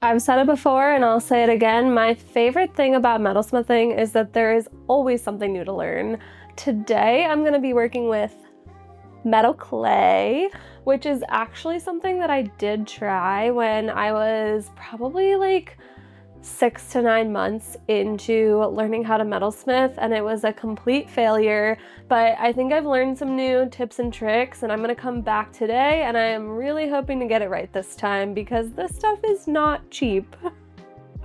I've said it before and I'll say it again. My favorite thing about metalsmithing is that there is always something new to learn. Today, I'm going to be working with metal clay, which is actually something that I did try when I was probably like 6 to 9 months into learning how to metalsmith, and it was a complete failure. But I think I've learned some new tips and tricks, and I'm gonna come back today, and I am really hoping to get it right this time because this stuff is not cheap.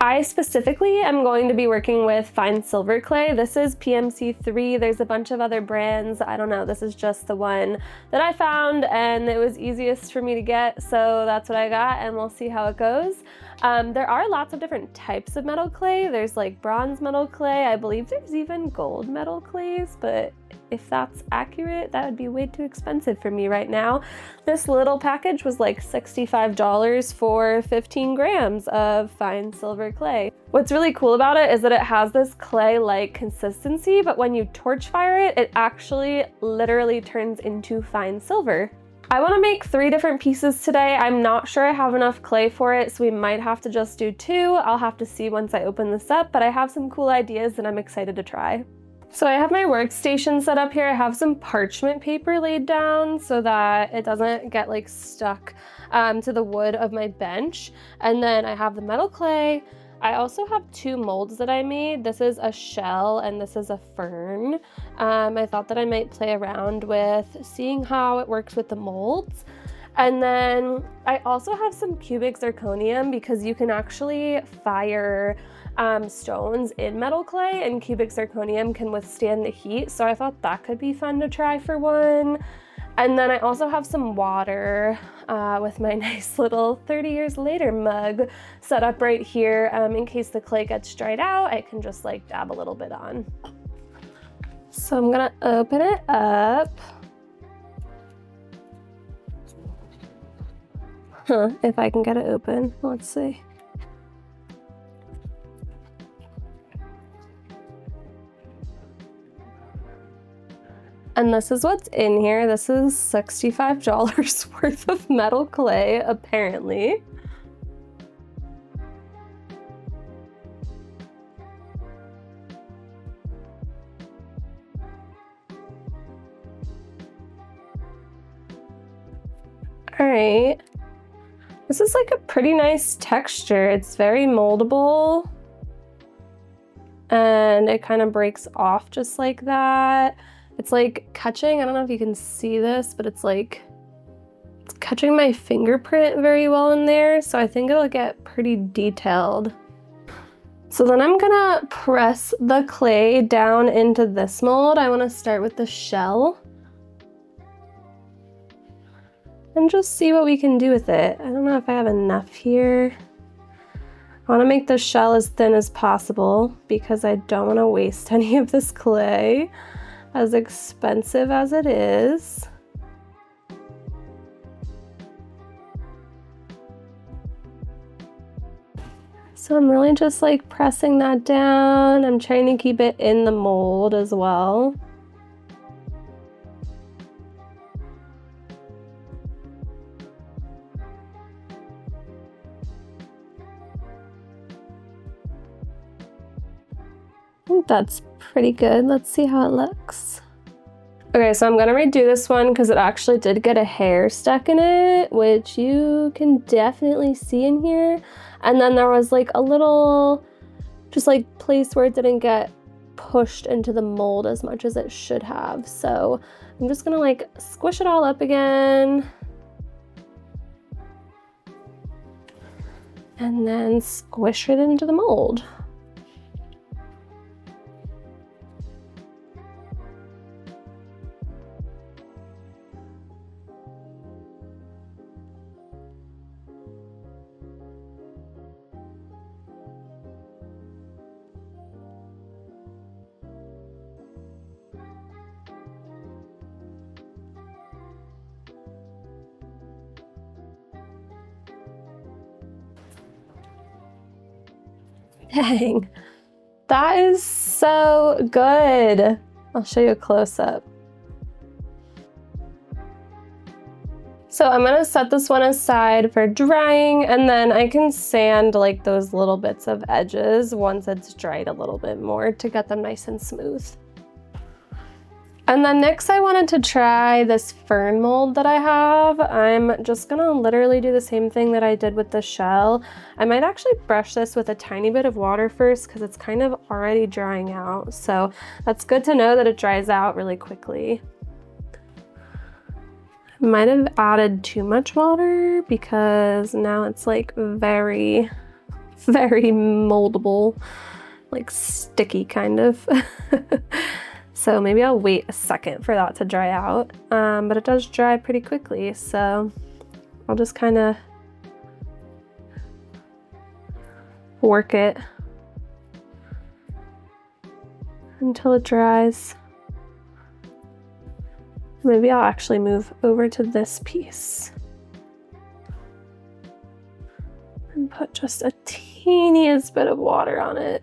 I specifically am going to be working with fine silver clay. This is PMC3. There's a bunch of other brands. I don't know, this is just the one that I found and it was easiest for me to get, so that's what I got and we'll see how it goes. There are lots of different types of metal clay. There's like bronze metal clay. I believe there's even gold metal clays, but if that's accurate, that would be way too expensive for me right now. This little package was like $65 for 15 grams of fine silver clay. What's really cool about it is that it has this clay-like consistency, but when you torch fire it, it actually literally turns into fine silver. I want to make 3 different pieces today. I'm not sure I have enough clay for it, so we might have to just do 2. I'll have to see once I open this up, but I have some cool ideas that I'm excited to try. So I have my workstation set up here. I have some parchment paper laid down so that it doesn't get like stuck to the wood of my bench. And then I have the metal clay. I also have 2 molds that I made. This is a shell and this is a fern. I thought that I might play around with seeing how it works with the molds. And then I also have some cubic zirconium because you can actually fire stones in metal clay and cubic zirconium can withstand the heat. So I thought that could be fun to try for one. And then I also have some water with my nice little 30 years later mug set up right here. In case the clay gets dried out, I can just like dab a little bit on. So I'm gonna open it up. If I can get it open, let's see. And this is what's in here. This is $65 worth of metal clay, apparently. All right. This is like a pretty nice texture. It's very moldable. And it kind of breaks off just like that. It's like catching, I don't know if you can see this, but it's like, it's catching my fingerprint very well in there. So I think it'll get pretty detailed. So then I'm gonna press the clay down into this mold. I wanna start with the shell. And just see what we can do with it. I don't know if I have enough here. I wanna make the shell as thin as possible because I don't wanna waste any of this clay, as expensive as it is. So I'm really just like pressing that down. I'm trying to keep it in the mold as well. I think that's pretty good. Let's see how it looks. Okay, so I'm gonna redo this one because it actually did get a hair stuck in it, which you can definitely see in here. And then there was like a little, just like place where it didn't get pushed into the mold as much as it should have. So I'm just gonna like squish it all up again. And then squish it into the mold. Dang, that is so good. I'll show you a close-up. So I'm gonna set this one aside for drying, and then I can sand like those little bits of edges once it's dried a little bit more to get them nice and smooth. And then next I wanted to try this fern mold that I have. I'm just gonna literally do the same thing that I did with the shell. I might actually brush this with a tiny bit of water first because it's kind of already drying out. So that's good to know that it dries out really quickly. Might have added too much water because now it's like very, very moldable, like sticky kind of. So maybe I'll wait a second for that to dry out, but it does dry pretty quickly, so I'll just kind of work it until it dries. Maybe I'll actually move over to this piece and put just a teeniest bit of water on it.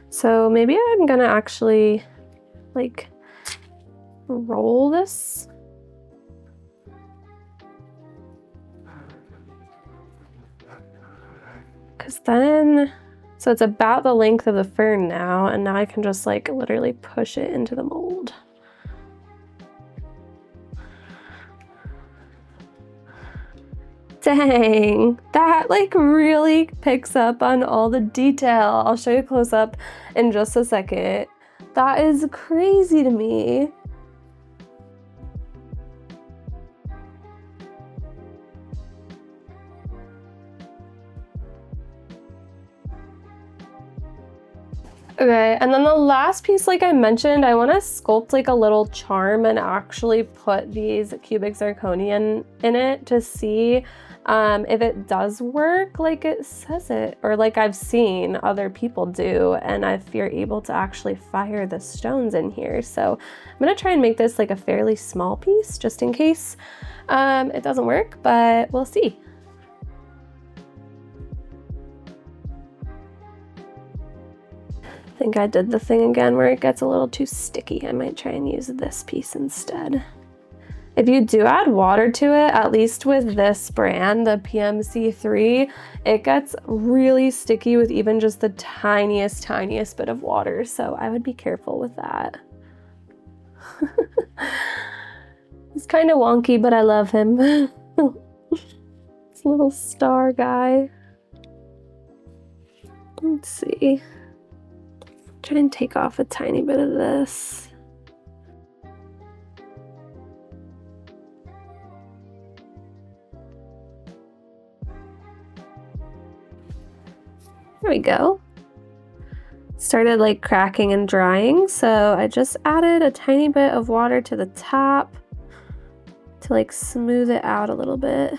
So maybe I'm gonna actually like roll this. Because then, so it's about the length of the fern now, and now I can just like literally push it into the mold. Dang, that like really picks up on all the detail. I'll show you a close up in just a second. That is crazy to me. Okay, and then the last piece, like I mentioned, I want to sculpt like a little charm and actually put these cubic zirconium in it to see if it does work like it says it, or like I've seen other people do, and if you're able to actually fire the stones in here. So I'm gonna try and make this like a fairly small piece just in case it doesn't work, but we'll see. I think I did the thing again where it gets a little too sticky. I might try and use this piece instead. If you do add water to it, at least with this brand, the PMC3, it gets really sticky with even just the tiniest bit of water. So I would be careful with that. He's kind of wonky, but I love him. This little star guy. Let's see. Try and take off a tiny bit of this. There we go. Started like cracking and drying, so I just added a tiny bit of water to the top to like smooth it out a little bit.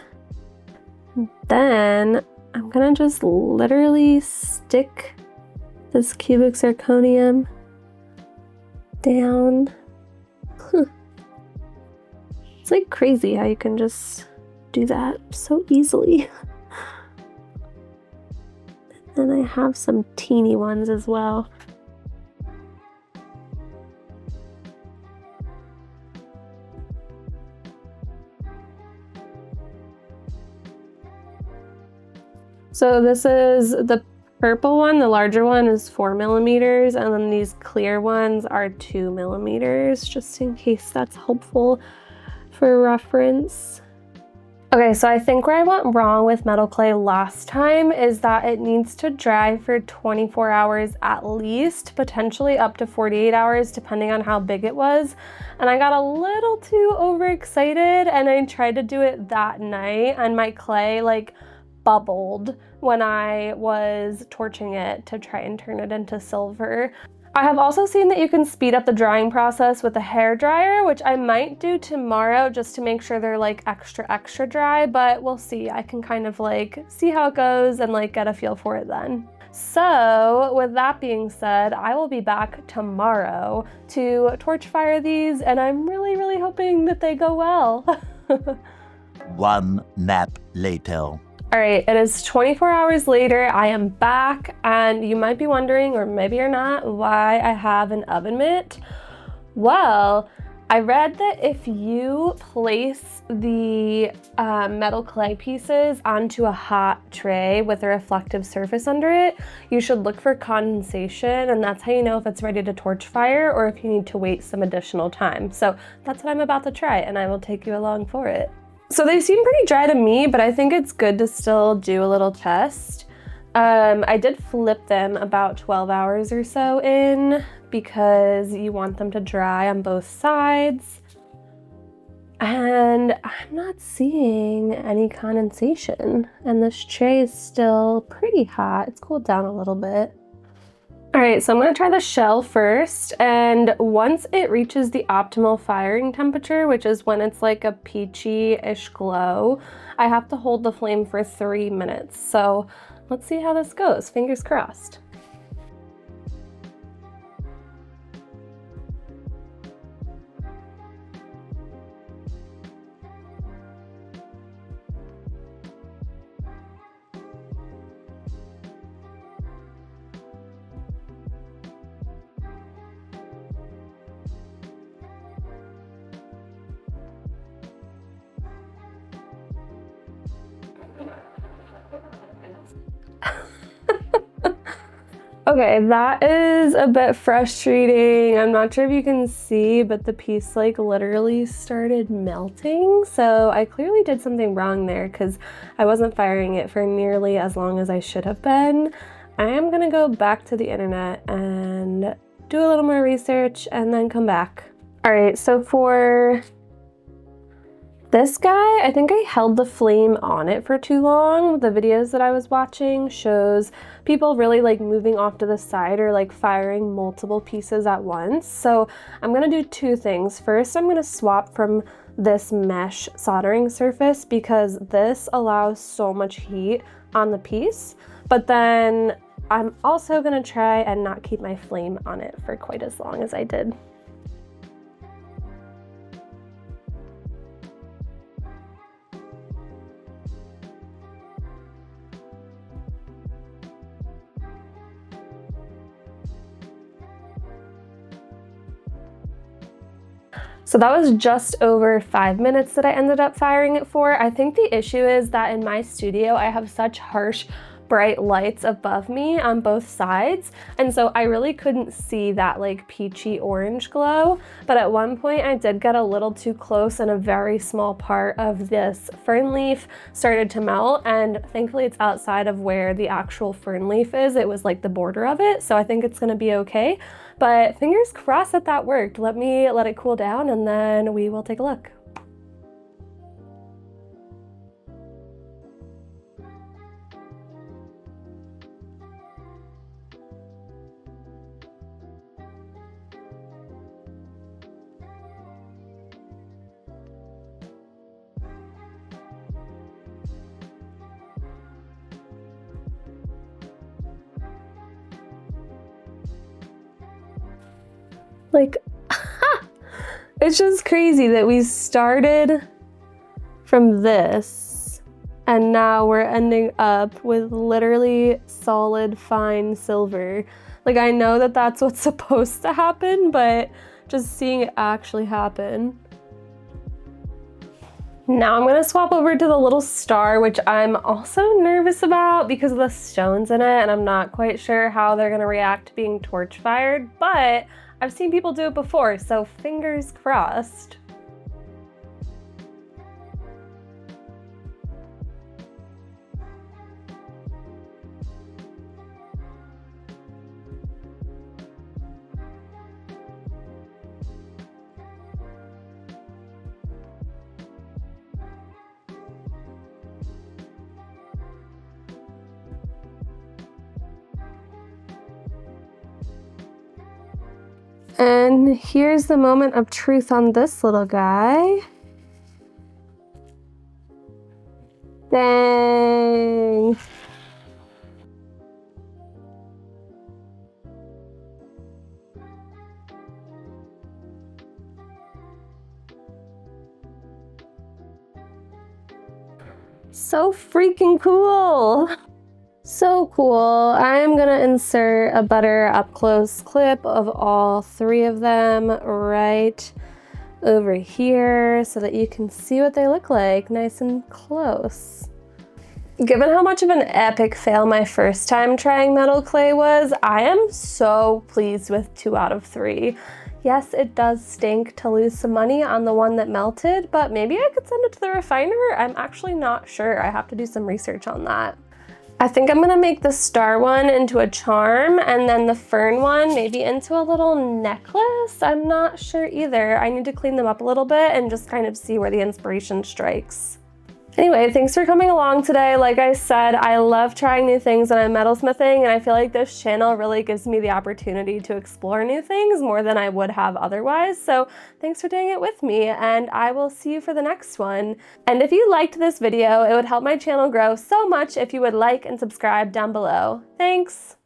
And then I'm gonna just literally stick this cubic zirconium down. It's like crazy how you can just do that so easily. And I have some teeny ones as well. So this is the purple one, the larger one is 4 millimeters, and then these clear ones are 2 millimeters, just in case that's helpful for reference. Okay, so I think where I went wrong with metal clay last time is that it needs to dry for 24 hours at least, potentially up to 48 hours, depending on how big it was. And I got a little too overexcited, and I tried to do it that night, and my clay like bubbled when I was torching it to try and turn it into silver. I have also seen that you can speed up the drying process with a hair dryer, which I might do tomorrow just to make sure they're like extra dry, but we'll see. I can kind of like see how it goes and like get a feel for it then. So with that being said, I will be back tomorrow to torch fire these, and I'm really hoping that they go well. One nap later. All right, it is 24 hours later. I am back, and you might be wondering, or maybe you're not, why I have an oven mitt. Well, I read that if you place the metal clay pieces onto a hot tray with a reflective surface under it, you should look for condensation, and that's how you know if it's ready to torch fire or if you need to wait some additional time. So that's what I'm about to try, and I will take you along for it. So they seem pretty dry to me, but I think it's good to still do a little test. I did flip them about 12 hours or so in because you want them to dry on both sides. And I'm not seeing any condensation, and this tray is still pretty hot. It's cooled down a little bit. All right, so I'm gonna try the shell first, and once it reaches the optimal firing temperature, which is when it's like a peachy-ish glow, I have to hold the flame for 3 minutes. So let's see how this goes, fingers crossed. Okay, that is a bit frustrating. I'm not sure if you can see, but the piece like literally started melting. So I clearly did something wrong there because I wasn't firing it for nearly as long as I should have been. I am gonna go back to the internet and do a little more research and then come back. All right, so for this guy, I think I held the flame on it for too long. The videos that I was watching shows people really like moving off to the side or like firing multiple pieces at once. So I'm gonna do two things. First, I'm gonna swap from this mesh soldering surface because this allows so much heat on the piece. But then I'm also gonna try and not keep my flame on it for quite as long as I did. So that was just over 5 minutes that I ended up firing it for. I think the issue is that in my studio, I have such harsh, bright lights above me on both sides. And so I really couldn't see that like peachy orange glow. But at one point I did get a little too close and a very small part of this fern leaf started to melt. And thankfully it's outside of where the actual fern leaf is. It was like the border of it. So I think it's gonna be okay. But fingers crossed that that worked. Let me let it cool down and then we will take a look. Like, it's just crazy that we started from this and now we're ending up with literally solid fine silver. Like, I know that that's what's supposed to happen, but just seeing it actually happen. Now I'm gonna swap over to the little star, which I'm also nervous about because of the stones in it, and I'm not quite sure how they're gonna react to being torch fired, but I've seen people do it before, so fingers crossed. And here's the moment of truth on this little guy. Dang. So freaking cool. So cool. I'm gonna insert a better up close clip of all three of them right over here so that you can see what they look like nice and close. Given how much of an epic fail my first time trying metal clay was, I am so pleased with 2 out of 3. Yes, it does stink to lose some money on the one that melted, but maybe I could send it to the refiner. I'm actually not sure. I have to do some research on that. I think I'm gonna make the star one into a charm and then the fern one maybe into a little necklace. I'm not sure either. I need to clean them up a little bit and just kind of see where the inspiration strikes. Anyway, thanks for coming along today. Like I said, I love trying new things and I'm metalsmithing, and I feel like this channel really gives me the opportunity to explore new things more than I would have otherwise. So thanks for doing it with me, and I will see you for the next one. And if you liked this video, it would help my channel grow so much if you would like and subscribe down below. Thanks!